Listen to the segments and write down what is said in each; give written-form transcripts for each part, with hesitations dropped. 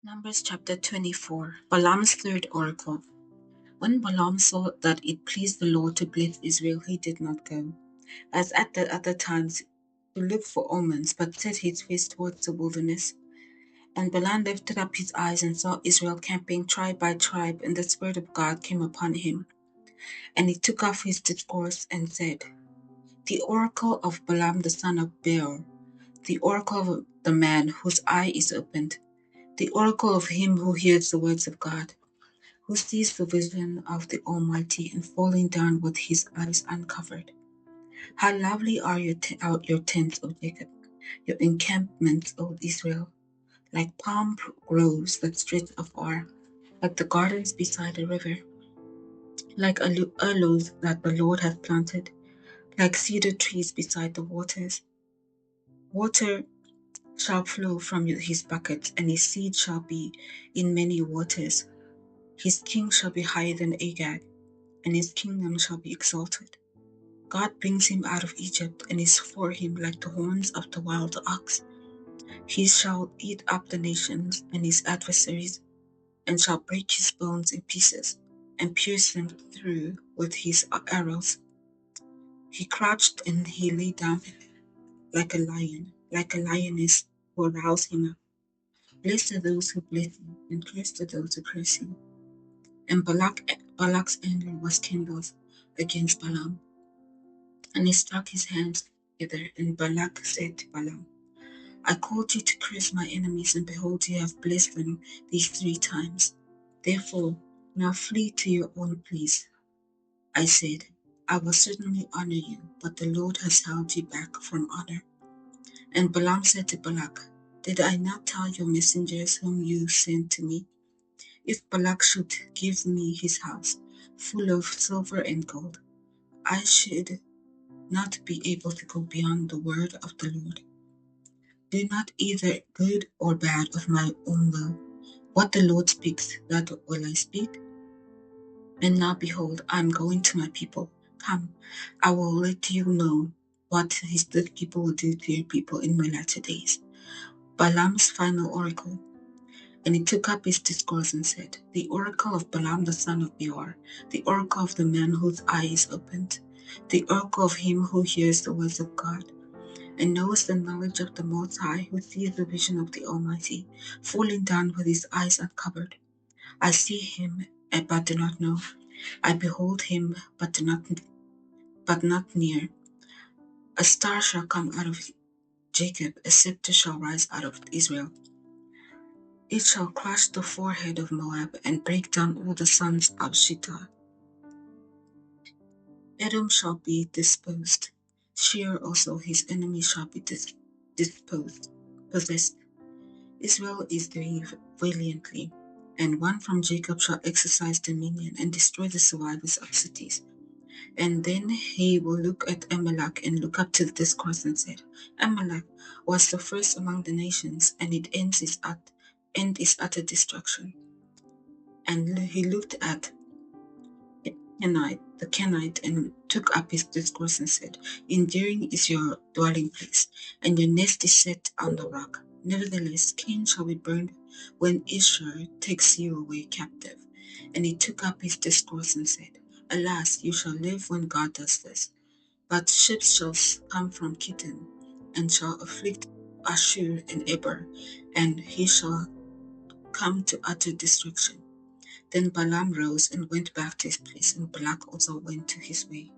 Numbers chapter 24. Balaam's third oracle. When Balaam saw that it pleased the Lord to bless Israel, he did not go, as at the other times, to look for omens, but set his face towards the wilderness. And Balaam lifted up his eyes and saw Israel camping tribe by tribe, and the Spirit of God came upon him. And he took off his discourse and said, The oracle of Balaam the son of Beor, the oracle of the man whose eye is opened, the oracle of him who hears the words of God, who sees the vision of the Almighty and falling down with his eyes uncovered. How lovely are your tents, O Jacob, your encampments, O Israel, like palm groves that stretch afar, like the gardens beside a river, like aloes that the Lord hath planted, like cedar trees beside the waters. Water shall flow from his buckets, and his seed shall be in many waters. His king shall be higher than Agag, and his kingdom shall be exalted. God brings him out of Egypt, and is for him like the horns of the wild ox. He shall eat up the nations and his adversaries, and shall break his bones in pieces, and pierce them through with his arrows. He crouched and he lay down like a lioness will rouse him up. Blessed are those who bless you, and cursed are those who curse you. And Balak's anger was kindled against Balaam, and he struck his hands together. And Balak said to Balaam, I called you to curse my enemies, and behold, you have blessed them these 3 times. Therefore, now flee to your own place. I said, I will certainly honor you, but the Lord has held you back from honor. And Balaam said to Balak, Did I not tell your messengers whom you sent to me? If Balak should give me his house full of silver and gold, I should not be able to go beyond the word of the Lord. Do not either good or bad of my own will. What the Lord speaks, that will I speak. And now behold, I am going to my people. Come, I will let you know what his good people will do to your people in my latter days. Balaam's final oracle. And he took up his discourse and said, The oracle of Balaam the son of Beor, the oracle of the man whose eye is opened, the oracle of him who hears the words of God, and knows the knowledge of the Most High, who sees the vision of the Almighty, falling down with his eyes uncovered. I see him, but do not know. I behold him, but not near. A star shall come out of Jacob, a scepter shall rise out of Israel. It shall crush the forehead of Moab, and break down all the sons of Shittah. Edom shall be disposed. Shear also his enemy shall be possessed. Israel is doing valiantly, and one from Jacob shall exercise dominion and destroy the survivors of cities. And then he will look at Amalek and look up to the discourse and said, Amalek was the first among the nations, and its end is utter destruction. And he looked at the Kenite, and took up his discourse and said, Enduring is your dwelling place, and your nest is set on the rock. Nevertheless, Cain shall be burned when Ishur takes you away captive. And he took up his discourse and said, Alas, you shall live when God does this. But ships shall come from Kittim, and shall afflict Ashur and Eber, and he shall come to utter destruction. Then Balaam rose and went back to his place, and Balak also went to his way.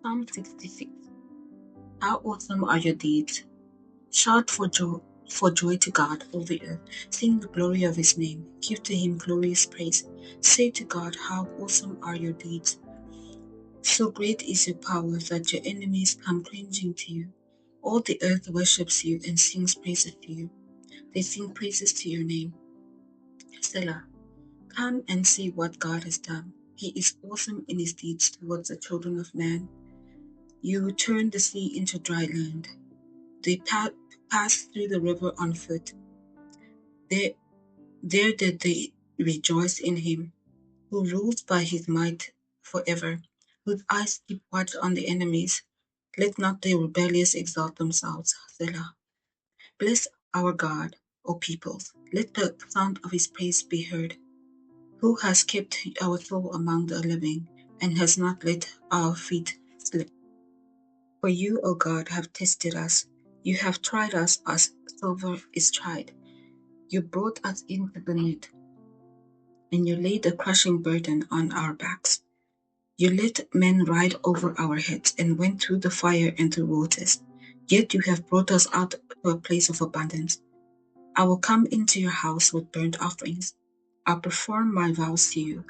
Psalm 66. How awesome are your deeds! Shout for joy to God, all the earth. Sing the glory of his name. Give to him glorious praise. Say to God, how awesome are your deeds! So great is your power that your enemies come cringing to you. All the earth worships you and sings praises to you. They sing praises to your name. Selah. Come and see what God has done. He is awesome in his deeds towards the children of man. You turned the sea into dry land. They passed through the river on foot. There did they rejoice in him, who rules by his might forever, whose eyes keep watch on the enemies. Let not the rebellious exalt themselves. Selah. Bless our God, O peoples. Let the sound of his praise be heard. Who has kept our soul among the living, and has not let our feet slip? For you, O God, have tested us. You have tried us as silver is tried. You brought us into the net, and you laid a crushing burden on our backs. You let men ride over our heads and went through the fire and through waters. Yet you have brought us out to a place of abundance. I will come into your house with burnt offerings. I'll perform my vows to you,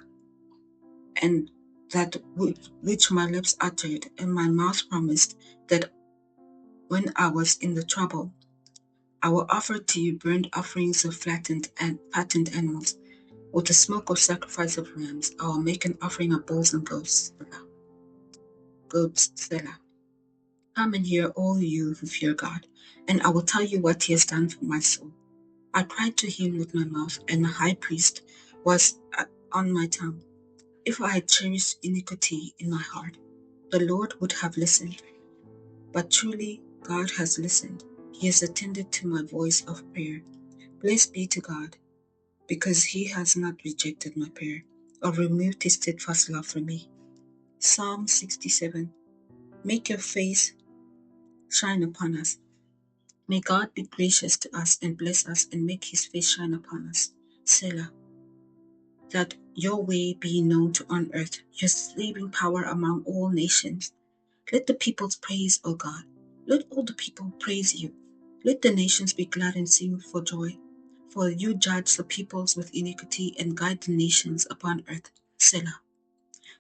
and that which my lips uttered and my mouth promised, that when I was in the trouble, I will offer to you burnt offerings of flattened and fattened animals. With the smoke of sacrifice of rams, I will make an offering of bulls and goats. Selah. Come and hear, all you who fear God, and I will tell you what he has done for my soul. I cried to him with my mouth, and the high priest was on my tongue. If I had cherished iniquity in my heart, the Lord would have listened. But truly, God has listened. He has attended to my voice of prayer. Blessed be to God, because he has not rejected my prayer, or removed his steadfast love from me. Psalm 67. Make your face shine upon us. May God be gracious to us and bless us and make his face shine upon us. Selah. That your way be known to on earth, your saving power among all nations. Let the peoples praise, O God. Let all the people praise you. Let the nations be glad and sing for joy. For you judge the peoples with iniquity and guide the nations upon earth. Selah.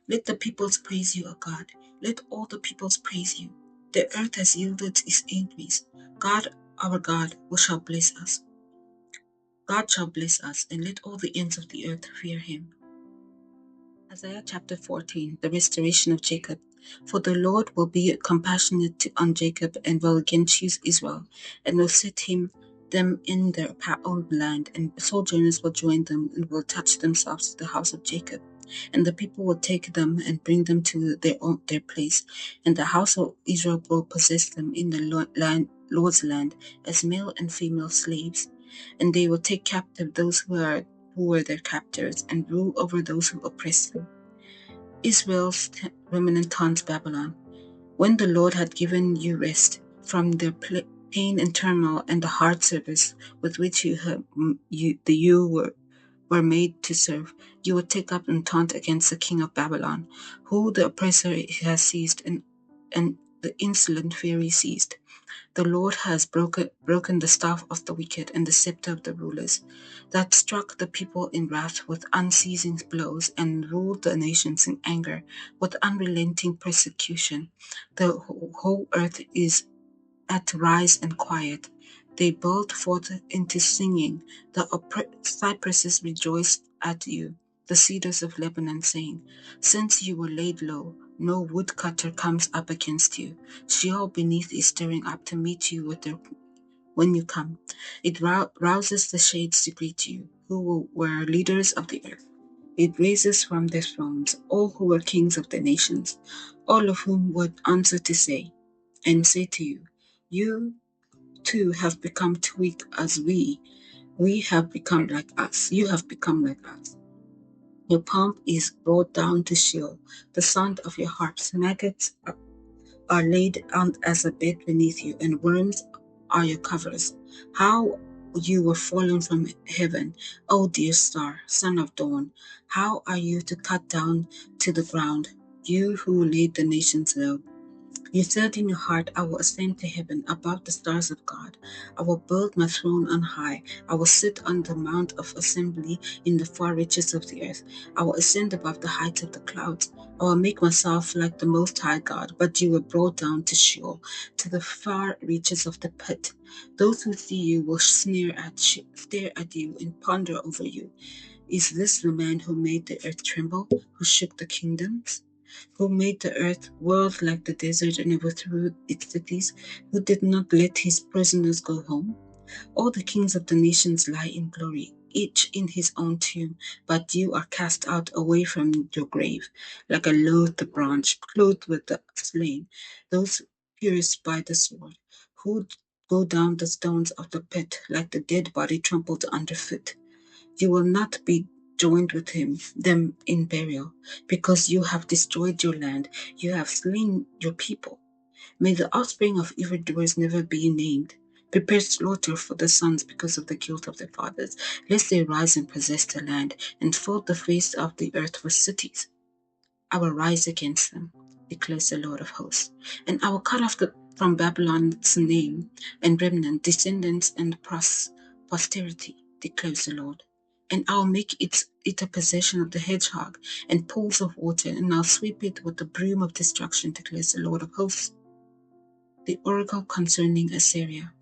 Let the peoples praise you, O God. Let all the peoples praise you. The earth has yielded its increase. God, our God, shall bless us. God shall bless us, and let all the ends of the earth fear him. Isaiah chapter 14, the restoration of Jacob. For the Lord will be compassionate on Jacob and will again choose Israel, and will set them in their own land, and sojourners will join them and will attach themselves to the house of Jacob. And the people will take them and bring them to their place, and the house of Israel will possess them in the Lord's land as male and female slaves. And they will take captive those who were their captors, and rule over those who oppressed them. Israel's remnant taunts Babylon. When the Lord had given you rest from the pain and turmoil and the hard service with which you were made to serve, you will take up and taunt against the king of Babylon, who the oppressor has seized and the insolent fury seized. The Lord has broken the staff of the wicked and the scepter of the rulers, that struck the people in wrath with unceasing blows and ruled the nations in anger with unrelenting persecution. The whole earth is at rise and quiet. They burst forth into singing. The cypresses rejoiced at you, the cedars of Lebanon, saying, since you were laid low, no woodcutter comes up against you. Sheol beneath is stirring up to meet you when you come. It rouses the shades to greet you, who were leaders of the earth. It raises from their thrones all who were kings of the nations, all of whom would answer to say to you, you too have become too weak as we have become like us. You have become like us. Your pomp is brought down to Sheol, the sound of your harps. Maggots are laid out as a bed beneath you, and worms are your covers. How you were fallen from heaven, O dear star, son of dawn! How are you to cut down to the ground, you who laid the nations low? You said in your heart, I will ascend to heaven above the stars of God. I will build my throne on high. I will sit on the mount of assembly in the far reaches of the earth. I will ascend above the heights of the clouds. I will make myself like the Most High God. But you were brought down to Sheol, to the far reaches of the pit. Those who see you will stare at you and ponder over you. Is this the man who made the earth tremble, who shook the kingdoms? Who made the earth world like the desert and overthrew its cities, who did not let his prisoners go home? All the kings of the nations lie in glory, each in his own tomb, but you are cast out away from your grave, like a loathed branch, clothed with the slain, those pierced by the sword. Who go down the stones of the pit like the dead body trampled underfoot. You will not be joined with them in burial, because you have destroyed your land, you have slain your people. May the offspring of evildoers never be named. Prepare slaughter for the sons because of the guilt of their fathers, lest they rise and possess the land, and fill the face of the earth with cities. I will rise against them, declares the Lord of hosts, and I will cut off from Babylon's name and remnant, descendants and posterity, declares the Lord. And I'll make it a possession of the hedgehog and pools of water, and I'll sweep it with the broom of destruction, declares the Lord of hosts. The oracle concerning Assyria.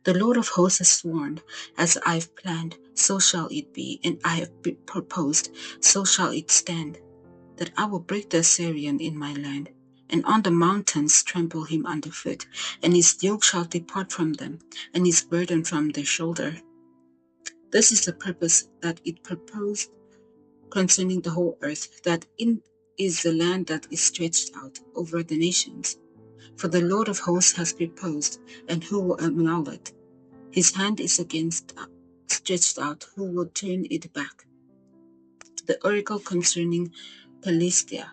The Lord of hosts has sworn, as I've planned, so shall it be, and I have proposed, so shall it stand, that I will break the Assyrian in my land, and on the mountains trample him underfoot, and his yoke shall depart from them, and his burden from their shoulder. This is the purpose that it proposed concerning the whole earth, that in is the land that is stretched out over the nations. For the Lord of hosts has proposed, and who will annul it? His hand is stretched out, who will turn it back? The oracle concerning Philistia.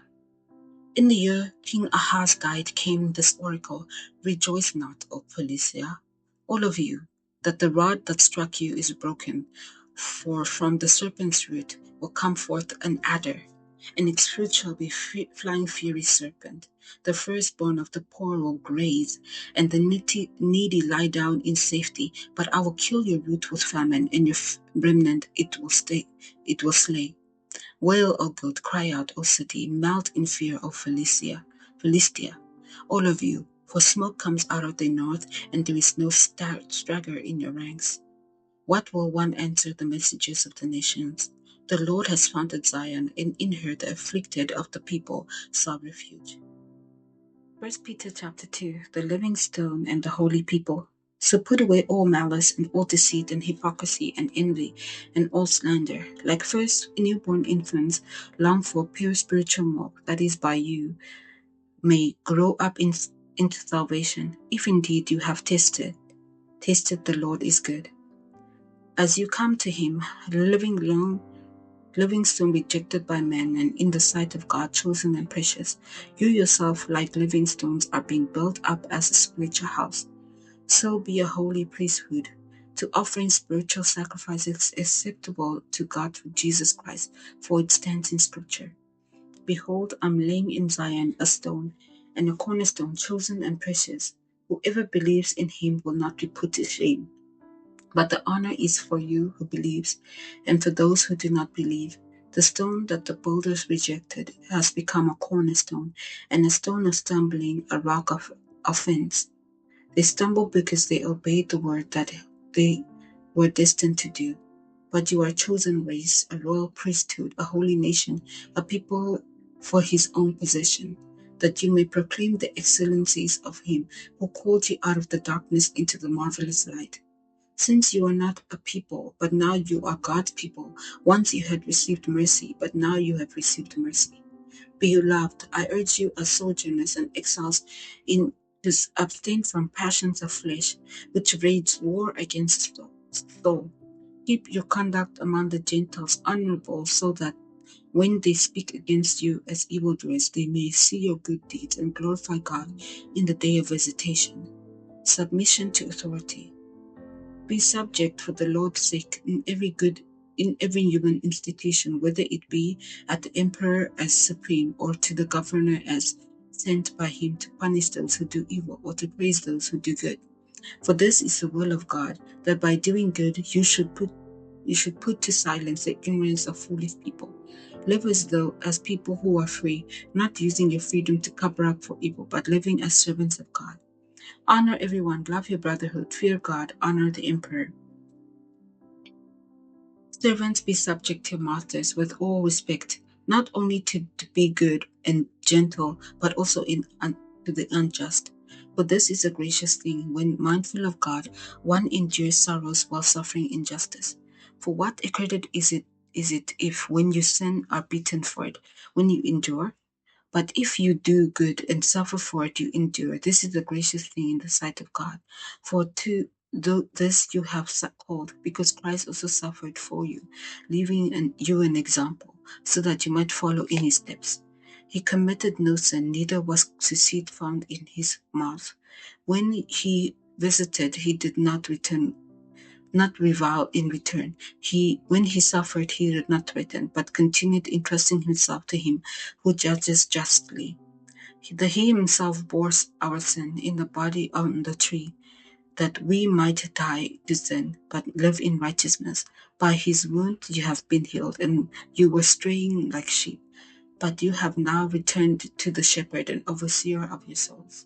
In the year King Ahaz died came this oracle, rejoice not, O Philistia, all of you, that the rod that struck you is broken, for from the serpent's root will come forth an adder, and its fruit shall be flying fury serpent. The firstborn of the poor will graze, and the needy lie down in safety, but I will kill your root with famine, and your remnant it will slay. Wail, O God, cry out, O city, melt in fear, O Philistia, all of you, for smoke comes out of the north, and there is no straggler in your ranks. What will one answer the messages of the nations? The Lord has founded Zion, and in her the afflicted of the people sought refuge. 1 Peter chapter 2, the living stone and the holy people. So put away all malice and all deceit and hypocrisy and envy and all slander. Like first newborn infants, long for pure spiritual milk, that is by you, may grow up into salvation, if indeed you have tasted the Lord is good. As you come to him, living stone rejected by men and in the sight of God chosen and precious, you yourself, like living stones, are being built up as a spiritual house. So be a holy priesthood, to offering spiritual sacrifices acceptable to God through Jesus Christ, for it stands in Scripture. Behold, I'm laying in Zion a stone, and a cornerstone chosen and precious. Whoever believes in him will not be put to shame. But the honor is for you who believes, and for those who do not believe. The stone that the builders rejected has become a cornerstone, and a stone of stumbling, a rock of offense. They stumbled because they obeyed the word that they were destined to do. But you are a chosen race, a royal priesthood, a holy nation, a people for his own possession, that you may proclaim the excellencies of him who called you out of the darkness into the marvelous light. Since you are not a people, but now you are God's people, once you had received mercy, but now you have received mercy. Beloved, I urge you as sojourners and exiles to abstain from passions of flesh, which wage war against the soul. Keep your conduct among the Gentiles honorable, so that when they speak against you as evildoers, they may see your good deeds and glorify God in the day of visitation. Submission to authority. Be subject for the Lord's sake in every human institution, whether it be at the emperor as supreme, or to the governor as sent by him to punish those who do evil or to praise those who do good. For this is the will of God, that by doing good you should put to silence the ignorance of foolish people. Live as people who are free, not using your freedom to cover up for evil, but living as servants of God. Honor everyone, love your brotherhood, fear God, honor the emperor. Servants, be subject to your masters with all respect, not only to be good and gentle, but also to the unjust. For this is a gracious thing, when mindful of God, one endures sorrows while suffering injustice. For what a credit is it if when you sin are beaten for it, when you endure? But if you do good and suffer for it, you endure. This is a gracious thing in the sight of God. For to do this you have called, because Christ also suffered for you, leaving you an example, so that you might follow in his steps. He committed no sin, neither was deceit found in his mouth. When he visited, he did not revile in return. When he suffered, he did not threaten, but continued entrusting himself to him who judges justly. He himself bore our sin in the body on the tree, that we might die to sin, but live in righteousness. By his wound you have been healed, and you were straying like sheep, but you have now returned to the shepherd and overseer of your souls.